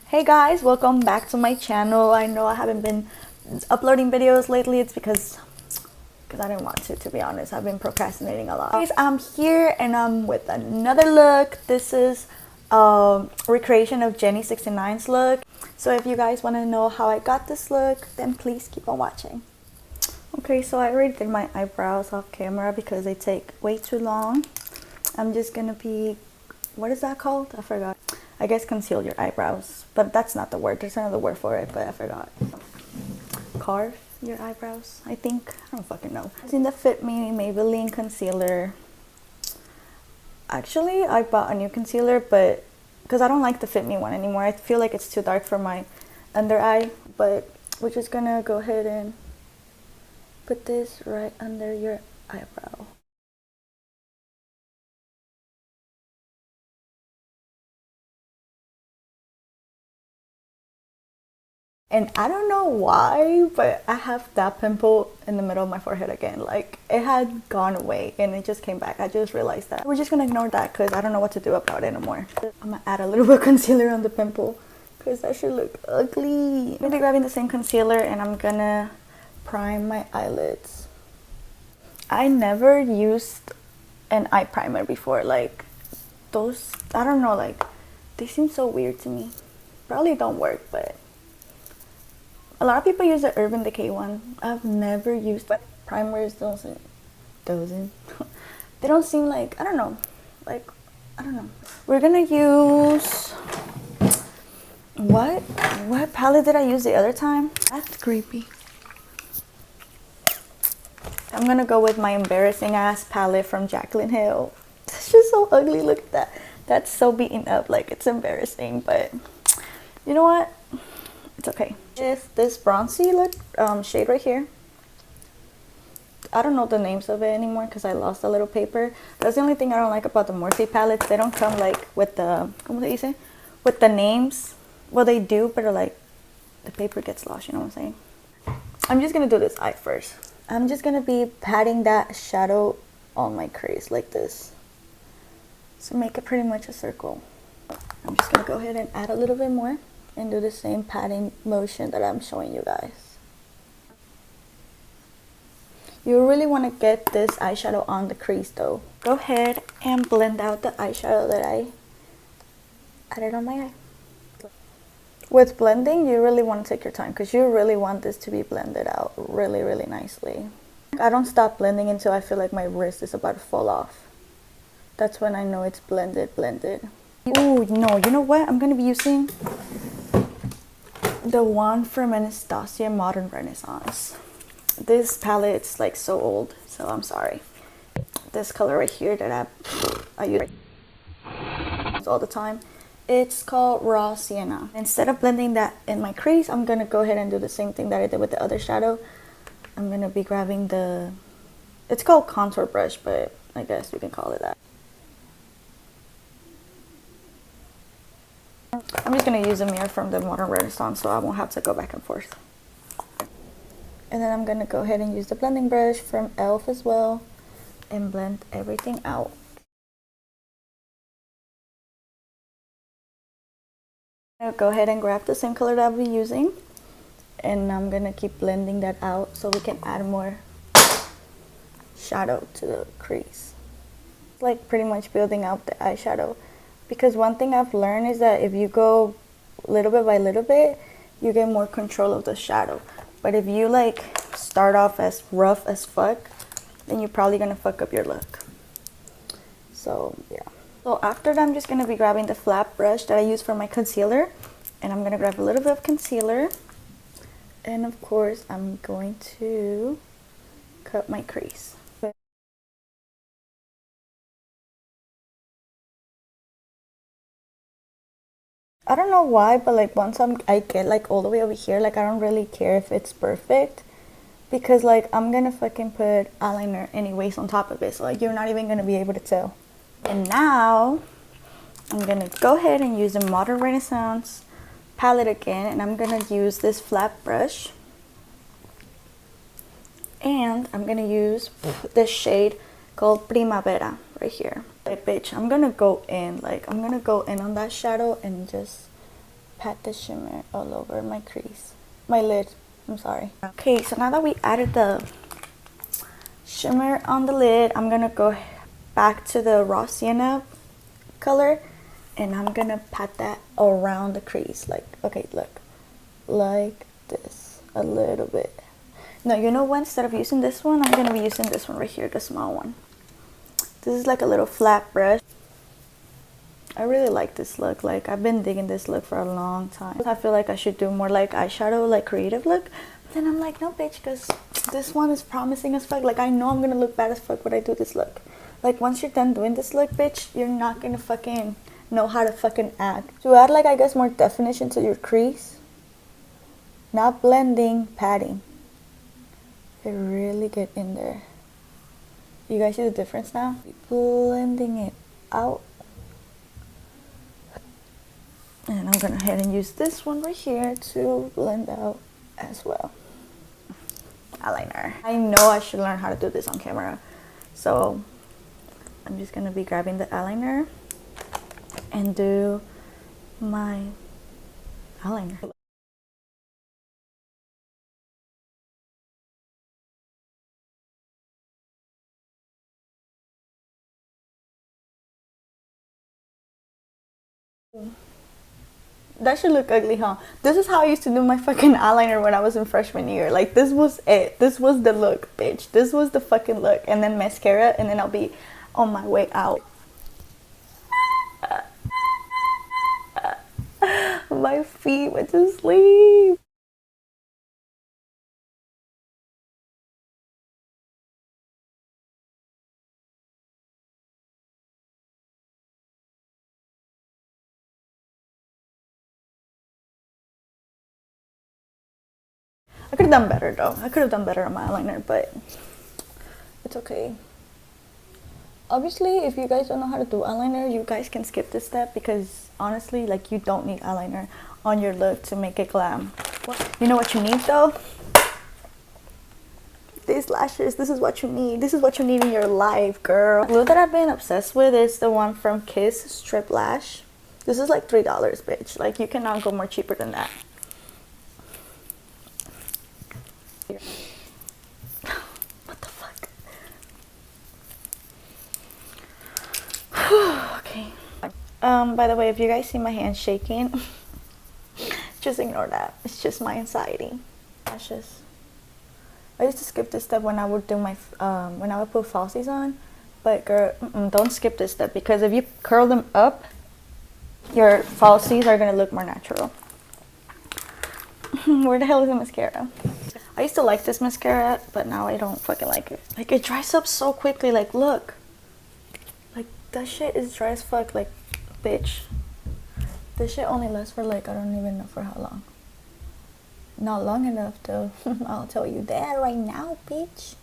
Hey guys, welcome back to my channel. I know I haven't been uploading videos lately. It's because I didn't want to be honest. I've been procrastinating a lot. Guys, I'm here and I'm with another look. This is a recreation of Jenny 69's look. So if you guys want to know how I got this look, then please keep on watching. Okay, so I already did my eyebrows off camera because they take way too long. I'm just gonna be, what is that called? I forgot. I guess conceal your eyebrows, but that's not the word. There's another word for it, but I forgot. Carve your eyebrows, I think. I don't fucking know. Using the Fit Me Maybelline concealer. Actually, I bought a new concealer, but because I don't like the Fit Me one anymore. I feel like it's too dark for my under eye, but we're just gonna go ahead and put this right under your eyebrow. And I don't know why, but I have that pimple in the middle of my forehead again. Like, it had gone away and it just came back. I just realized that. We're just gonna ignore that because I don't know what to do about it anymore. I'm gonna add a little bit of concealer on the pimple because that should look ugly. I'm gonna be grabbing the same concealer and I'm gonna prime my eyelids. I never used an eye primer before. Like, those, I don't know, like, they seem so weird to me. Probably don't work, but a lot of people use the Urban Decay one. I've never used, but primers doesn't they don't seem like, I don't know, like, I don't know. We're gonna use, what palette did I use the other time? That's creepy. I'm gonna go with my embarrassing ass palette from Jaclyn Hill. It's just so ugly. Look at that. That's so beaten up. Like, it's embarrassing, but you know what? It's okay. If this bronzy look shade right here, I don't know the names of it anymore because I lost a little paper. That's the only thing I don't like about the Morphe palettes. They don't come like with the, ¿cómo se dice? With the names. Well, they do, but like the paper gets lost, you know what I'm saying? I'm just gonna do this eye first. I'm just gonna be patting that shadow on my crease like this. So make it pretty much a circle. I'm just gonna go ahead and add a little bit more and do the same patting motion that I'm showing you guys. You really want to get this eyeshadow on the crease though. Go ahead and blend out the eyeshadow that I added on my eye. With blending, you really want to take your time because you really want this to be blended out really, really nicely. I don't stop blending until I feel like my wrist is about to fall off. That's when I know it's blended. Ooh, no, you know what? I'm going to be using the one from Anastasia Modern Renaissance. This palette's like so old, so I'm sorry. This color right here that I use all the time, it's called Raw Sienna. Instead of blending that in my crease, I'm gonna go ahead and do the same thing that I did with the other shadow. I'm gonna be grabbing the, it's called contour brush, but I guess you can call it that. I'm just going to use a mirror from the Modern Renaissance so I won't have to go back and forth. And then I'm going to go ahead and use the blending brush from e.l.f. as well and blend everything out. I'll go ahead and grab the same color that I'll be using and I'm going to keep blending that out so we can add more shadow to the crease. It's like pretty much building out the eyeshadow. Because one thing I've learned is that if you go little bit by little bit, you get more control of the shadow. But if you like start off as rough as fuck, then you're probably gonna fuck up your look. So yeah. So after that, I'm just gonna be grabbing the flat brush that I use for my concealer. And I'm gonna grab a little bit of concealer. And of course, I'm going to cut my crease. I don't know why, but like once I get like all the way over here, like I don't really care if it's perfect because like I'm gonna fucking put eyeliner anyways on top of it, so like you're not even gonna be able to tell. And now I'm gonna go ahead and use the Modern Renaissance palette again, and I'm gonna use this flat brush and I'm gonna use this shade called Primavera right here. Like, bitch, I'm gonna go in on that shadow and just pat the shimmer all over my crease. My lid, I'm sorry. Okay, so now that we added the shimmer on the lid, I'm gonna go back to the raw sienna color and I'm gonna pat that around the crease. Like, okay, look, like this, a little bit. No, you know what? Instead of using this one, I'm gonna be using this one right here, the small one. This is like a little flat brush. I really like this look. Like, I've been digging this look for a long time. I feel like I should do more like eyeshadow, like creative look. But then I'm like, no, bitch, because this one is promising as fuck. Like, I know I'm gonna look bad as fuck when I do this look. Like, once you're done doing this look, bitch, you're not gonna fucking know how to fucking act. To add, like, I guess more definition to your crease. Not blending, patting. It really get in there. You guys see the difference now? Blending it out. And I'm gonna go ahead and use this one right here to blend out as well. Eyeliner. I know I should learn how to do this on camera. So I'm just gonna be grabbing the eyeliner and do my eyeliner. That should look ugly, huh? This is how I used to do my fucking eyeliner when I was in freshman year. Like, this was it. This was the look, bitch. This was the fucking look. And then mascara, and then I'll be on my way out. My feet went to sleep. I could have done better though. I could have done better on my eyeliner, but it's okay. Obviously, if you guys don't know how to do eyeliner, you guys can skip this step because honestly, like, you don't need eyeliner on your look to make it glam. You know what you need though? These lashes. This is what you need. This is what you need in your life, girl. The glue that I've been obsessed with is the one from Kiss Strip Lash. This is like $3, bitch. Like, you cannot go more cheaper than that. What the fuck? Okay. By the way, if you guys see my hand shaking, just ignore that. It's just my anxiety. Lashes. I used to skip this step when I would do my when I would put falsies on, but girl, don't skip this step because if you curl them up, your falsies are gonna look more natural. Where the hell is the mascara? I used to like this mascara, but now I don't fucking like it. Like, it dries up so quickly. Like, look. Like, that shit is dry as fuck. Like, bitch. This shit only lasts for, like, I don't even know for how long. Not long enough, though. I'll tell you that right now, bitch.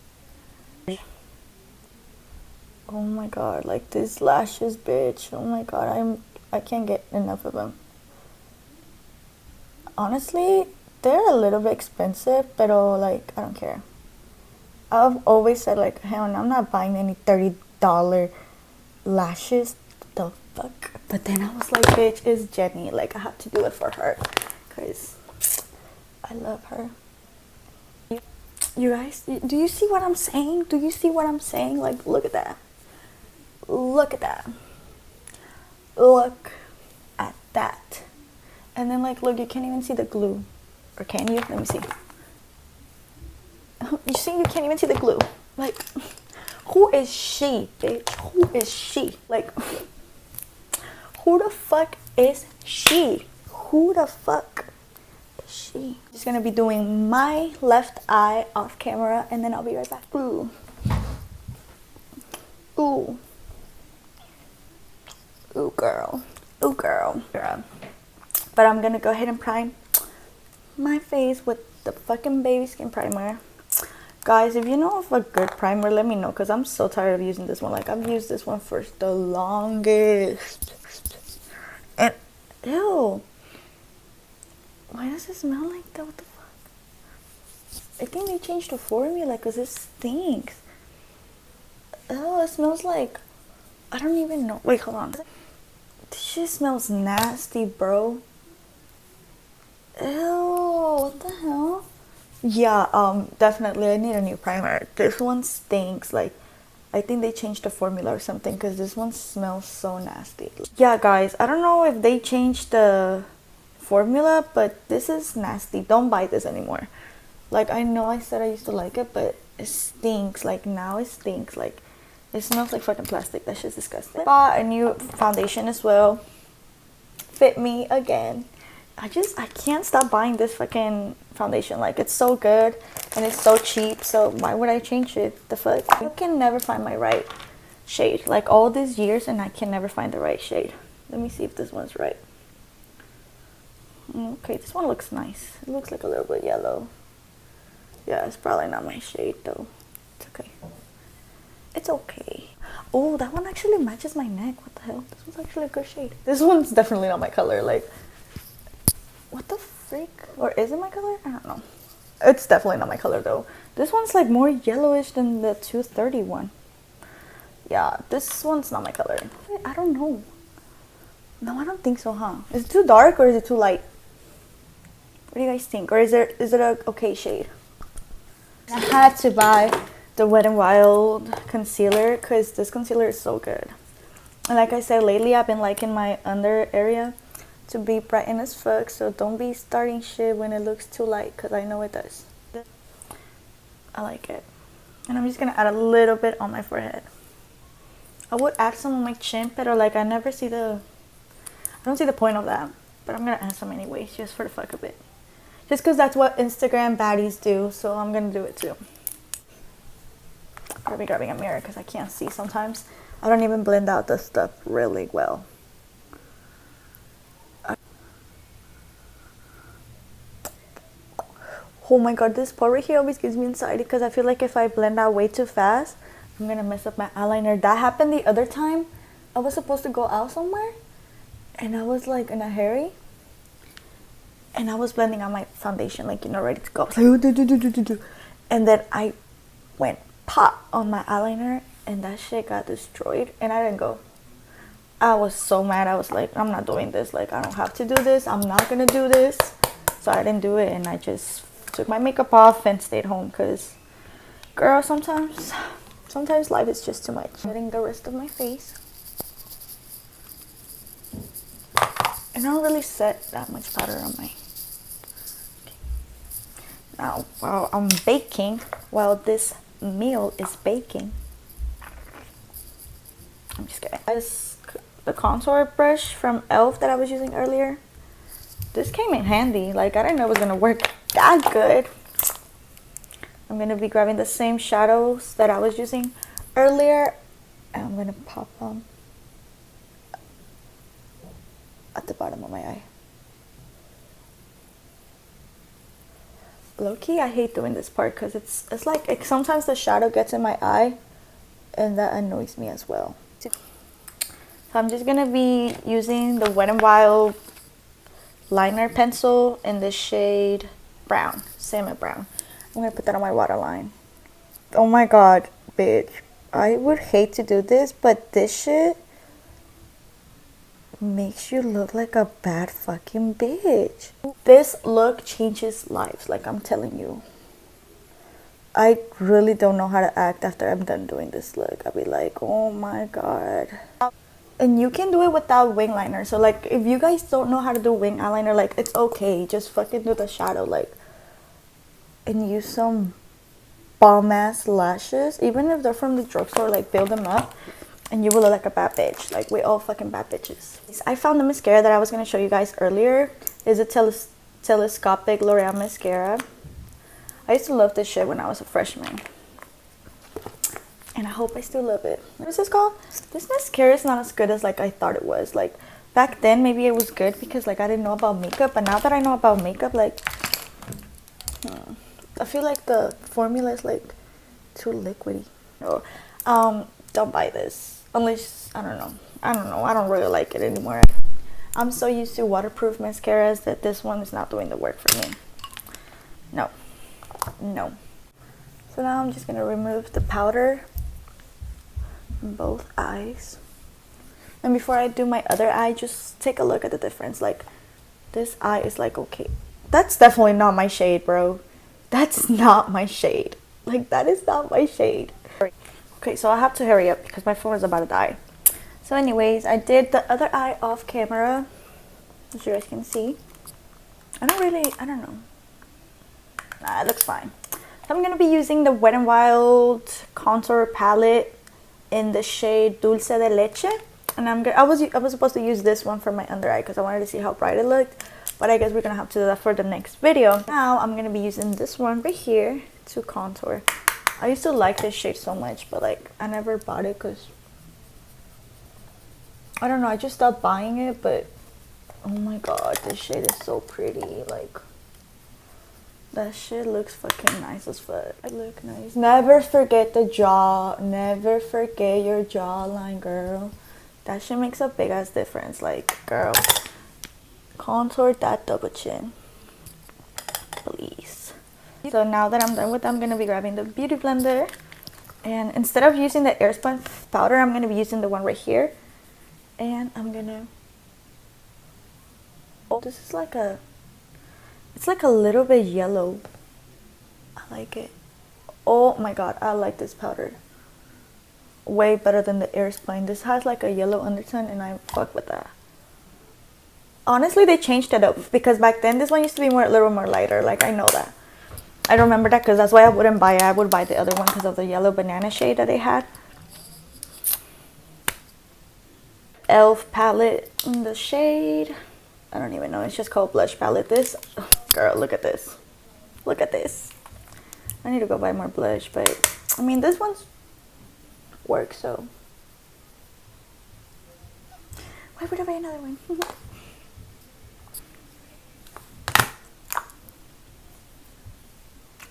Oh my god. Like, these lashes, bitch. Oh my god. I can't get enough of them. Honestly, they're a little bit expensive, but like, I don't care. I've always said, like, hell no, I'm not buying any $30 lashes. The fuck? But then I was like, bitch, it's Jenny. Like, I have to do it for her because I love her. You guys, do you see what I'm saying? Do you see what I'm saying? Like, look at that. Look at that. Look at that. And then, like, look, you can't even see the glue. Or can you? Let me see. You see, you can't even see the glue. Like, who is she, bitch? Who is she? Like, who the fuck is she? Who the fuck is she? Just gonna be doing my left eye off camera, and then I'll be right back. Ooh. Ooh. Ooh, girl. Ooh, girl. But I'm gonna go ahead and prime my face with the fucking baby skin primer. Guys, if you know of a good primer, let me know because I'm so tired of using this one. Like, I've used this one for the longest. And ew, why does it smell like that? What the fuck? I think they changed the formula because it stinks. Oh, it smells like, I don't even know. Wait, hold on. This shit smells nasty, bro. Yeah, definitely. I need a new primer. This one stinks. Like, I think they changed the formula or something because this one smells so nasty. Yeah, guys, I don't know if they changed the formula, but this is nasty. Don't buy this anymore. Like, I know I said I used to like it, but it stinks. Like, now it stinks. Like, it smells like fucking plastic. That shit's disgusting. Bought a new foundation as well. Fit me again. I can't stop buying this fucking foundation. Like, it's so good and it's so cheap, so why would I change it? The fuck? I can never find my right shade. Like, all these years and I can never find the right shade. Let me see if this one's right. Okay, this one looks nice. It looks like a little bit yellow. Yeah, it's probably not my shade though. It's okay. It's okay. Oh, that one actually matches my neck. What the hell? This one's actually a good shade. This one's definitely not my color. Like, what the freak? Or is it my color? I don't know. It's definitely not my color though. This one's like more yellowish than the 230 one. Yeah, this one's not my color. I don't know. No, I don't think so, huh? Is it too dark or is it too light? What do you guys think? Or is it a okay shade? I had to buy the Wet n Wild concealer because this concealer is so good. And like I said, lately I've been liking my under area to be brightened as fuck, so don't be starting shit when it looks too light because I know it does. I like it. And I'm just gonna add a little bit on my forehead. I would add some on my chin, but like I don't see the point of that, but I'm gonna add some anyways, just for the fuck of it. Just because that's what Instagram baddies do, so I'm gonna do it too. I'll be grabbing a mirror because I can't see sometimes. I don't even blend out the stuff really well. Oh my god, this part right here always gives me anxiety because I feel like if I blend out way too fast, I'm gonna mess up my eyeliner. That happened the other time. I was supposed to go out somewhere and I was like in a hurry and I was blending out my foundation, like, you know, ready to go. I was like, and then I went pop on my eyeliner and that shit got destroyed and I didn't go. I was so mad. I was like, I'm not doing this. Like, I don't have to do this. I'm not gonna do this. So I didn't do it and I just took my makeup off and stayed home because, girl, sometimes life is just too much. Getting the rest of my face. And I don't really set that much powder on my... Now, while I'm baking, while this meal is baking, I'm just kidding. The contour brush from e.l.f. that I was using earlier, this came in handy. Like, I didn't know it was gonna work that good. I'm gonna be grabbing the same shadows that I was using earlier and I'm gonna pop them at the bottom of my eye. Low-key, I hate doing this part because it's like sometimes the shadow gets in my eye and that annoys me as well. So I'm just gonna be using the Wet n Wild liner pencil in the shade brown, salmon brown. I'm gonna put that on my waterline. Oh my god, bitch. I would hate to do this, but this shit makes you look like a bad fucking bitch. This look changes lives, like I'm telling you. I really don't know how to act after I'm done doing this look. I'll be like, oh my god. And you can do it without wing liner. So like, if you guys don't know how to do wing eyeliner, like, it's okay. Just fucking do the shadow, like, and use some bomb ass lashes. Even if they're from the drugstore, like, build them up and you will look like a bad bitch. Like, we all fucking bad bitches. I found the mascara that I was gonna show you guys earlier. Is a telescopic L'Oreal mascara. I used to love this shit when I was a freshman. And I hope I still love it. What is this called? This mascara is not as good as like I thought it was. Like, back then maybe it was good because like I didn't know about makeup, but now that I know about makeup, like I feel like the formula is like too liquidy. Oh, don't buy this unless I don't know. I don't really like it anymore. I'm so used to waterproof mascaras that this one is not doing the work for me. No. So now I'm just gonna remove the powder from both eyes. And before I do my other eye, just take a look at the difference. Like, this eye is like, okay, that's definitely not my shade, bro. That's not my shade. Like, that is not my shade. Okay, so I have to hurry up because my phone is about to die. So anyways, I did the other eye off camera, as you guys can see. I don't know. Nah, it looks fine. So I'm going to be using the Wet n Wild contour palette in the shade Dulce de Leche. And I was supposed to use this one for my under eye because I wanted to see how bright it looked. But I guess we're going to have to do that for the next video. Now I'm going to be using this one right here to contour. I used to like this shade so much, but like I never bought it because I don't know, I just stopped buying it. But oh my god, this shade is so pretty. Like, that shit looks fucking nice as fuck. I look nice. Never forget the jaw. Never forget your jawline, girl. That shit makes a big ass difference. Like, girl, contour that double chin, please. So now that I'm done with that, I'm gonna be grabbing the beauty blender, and instead of using the airspun powder, I'm gonna be using the one right here, and I'm gonna. Oh, this is like a. It's like a little bit yellow. I like it. Oh my god, I like this powder way better than the airspun. This has like a yellow undertone, and I fuck with that. Honestly, they changed it up because back then this one used to be a little more lighter. Like, I know that. I don't remember that because that's why I wouldn't buy it. I would buy the other one because of the yellow banana shade that they had. Elf palette in the shade. I don't even know. It's just called blush palette. This, oh, girl, look at this. Look at this. I need to go buy more blush, but I mean, this one's works, so why would I buy another one?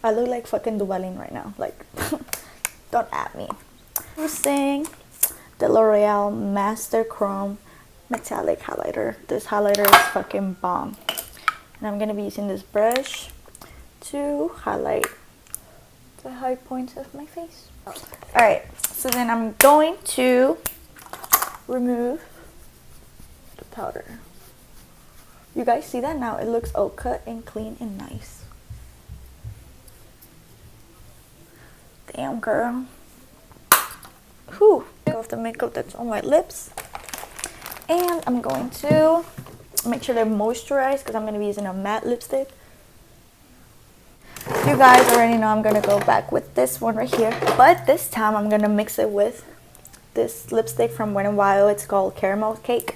I look like fucking Duvalin right now. Like, don't at me. Using the L'Oreal Master Chrome Metallic Highlighter. This highlighter is fucking bomb. And I'm gonna be using this brush to highlight the high points of my face. Alright, so then I'm going to remove the powder. You guys see that now? It looks all cut and clean and nice. Damn, girl. Whew. Take off the makeup that's on my lips. And I'm going to make sure they're moisturized because I'm going to be using a matte lipstick. You guys already know I'm going to go back with this one right here. But this time I'm going to mix it with this lipstick from Wet n Wild. It's called Caramel Cake.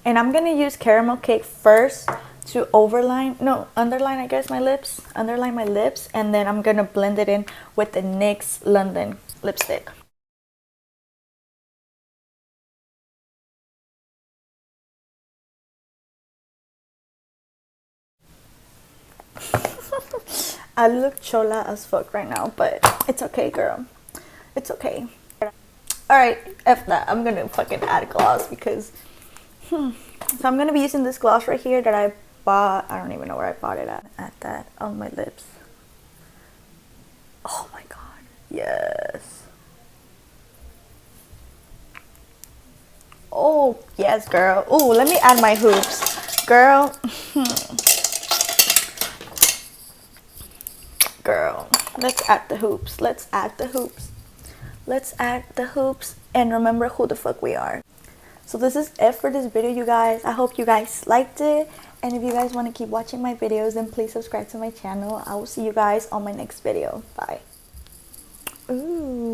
And I'm going to use Caramel Cake first to underline I guess my lips, underline my lips, and then I'm gonna blend it in with the NYX London lipstick. I look chola as fuck right now, but it's okay, girl. It's okay. Alright, F that. I'm gonna fucking add gloss because so I'm gonna be using this gloss right here that I bought. I don't even know where I bought it at. Add that on my lips. Oh my god, yes. Oh yes, girl. Oh, let me add my hoops, girl. Girl, let's add the hoops. Let's add the hoops. Let's add the hoops and remember who the fuck we are. So this is it for this video, you guys. I hope you guys liked it. And if you guys want to keep watching my videos, then please subscribe to my channel. I will see you guys on my next video. Bye. Ooh.